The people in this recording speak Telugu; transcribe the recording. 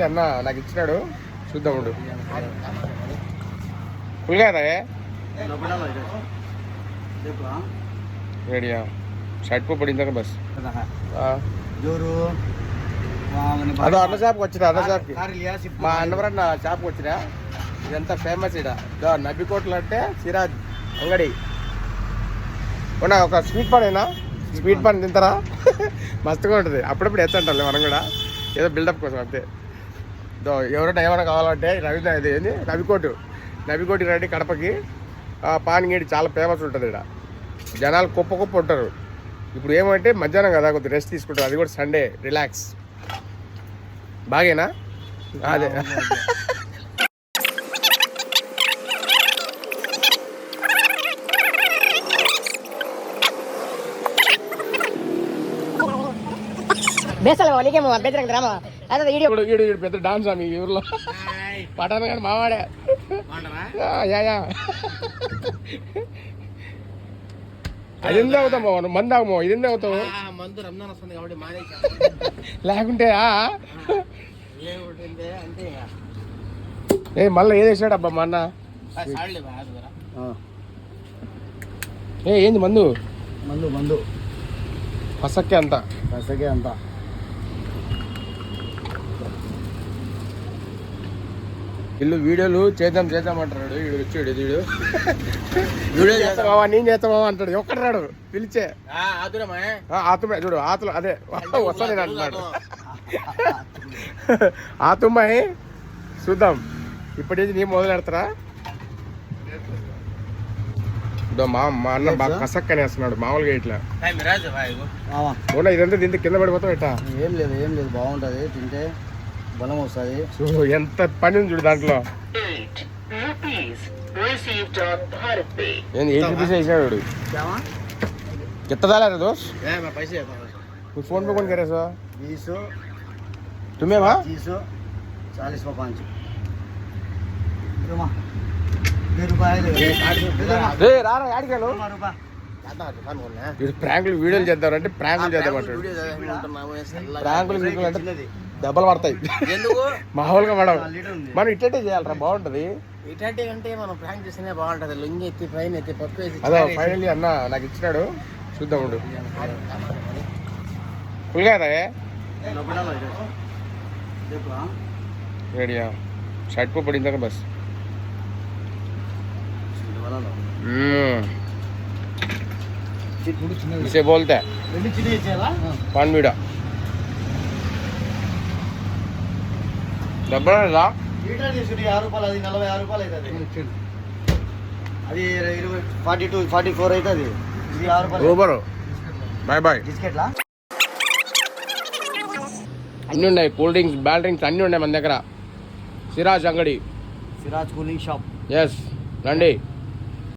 అన్న నాకు ఇచ్చినాడు చూద్దాం ఉండు ఫుల్గా రెడీయా షర్ట్ పో పడిందా బస్ అదో అన్న షాప్కి వచ్చిన అన్న షాప్కి మా అన్నవరన్న షాప్కి వచ్చినా ఇదంతా ఫేమస్ ఇక్కడ నబ్బికోట్లు అంటే సిరాజ్ అంగడి ఉన్నా ఒక స్వీట్ పాన్ అయినా స్వీట్ పాన్ తింటారా మస్తుగా ఉంటుంది అప్పుడప్పుడు ఎత్తంటాలి మనం కూడా ఏదో బిల్డప్ కోసం అంతే ఎవరైనా ఏమైనా కావాలంటే నబికోటి రండి కడపకి పాన్ గేడి చాలా ఫేమస్ ఉంటుంది ఇక్కడ జనాలు కుప్ప ఉంటారు ఇప్పుడు ఏమంటే మధ్యాహ్నం కదా కొద్దిగా రెస్ట్ తీసుకుంటారు అది కూడా సండే రిలాక్స్ బాగేనా అదే పెద్ద డాన్స్ ఆమె ఈ ఊర్లో పటాను కానీ మావాడే అది ఎందుకు అవుతామో నువ్వు మంది ఆగమో ఇది ఎందుకు అవుతావు లేకుంటే ఏ మళ్ళీ ఏది వేసాడు అబ్బా మా అన్న ఏంది మందు మందు మందు పసక్కే అంతా ఇల్లు వీడియోలు చేద్దాం అంటాడు వీడు వచ్చాడు వీడియో చేస్తావా నేను చేస్తావా అంటాడు ఒక్కడు రాడు పిలిచే ఆతుమే చూడు ఆతులు అదే వస్తా నేను అంటున్నాడు ఆతుమ్మాయి చూద్దాం ఇప్పటి నీ మొదలు పెడతారా మా అన్న బాగా కసక్కని వేస్తున్నాడు మామూలుగా ఇట్లా ఇదంతా తింటే కింద పడిపోతాం ఇట్లా ఏం లేదు బాగుంటది తింటే బలం వస్తుంది ఎంత పని ఉంది చూడు దాంట్లో ₹8 వేసాడు कितना डाला रे दोस्त मैं पैसे कुछ फोन पे कौन करे सो 20 तुम्हें वहाँ 300 40 में 5 ప్రాంకులు వీడియోలు చేద్దామంటే ప్రాంకులు చేద్దామంటాడు ప్రాంకులు అంటే దెబ్బలు పడతాయి మామూలుగా పడవు మనం ఇట్టే చేయాలరా బాగుంటది ఇట్లాంటి అంటే మనం ప్రాంక్ చేస్తేనే బాగుంటది లుంగి ఎత్తి పైన ఎత్తి పప్పు వేసి అదో ఫైనల్లీ అన్న నాకు ఇచ్చినాడు చూద్దాం ఉండు ఫుల్గా రెడీయా షర్ట్ పో పడిందా బస్ इसे बोलते हैं पान बीड़ा डब्बा ला అది 42 44 అవుతుంది ఇది 6 రూపాయలు ఓబరో బై బై బిస్కెట్ లా అన్నీ ఉన్నాయి కూల్ డ్రింక్స్ బాల్ డ్రింక్స్ అన్నీ ఉన్నాయి మన దగ్గర సిరాజ్ అంగడి సిరాజ్ కూలింగ్ షాప్ ఎస్ రండి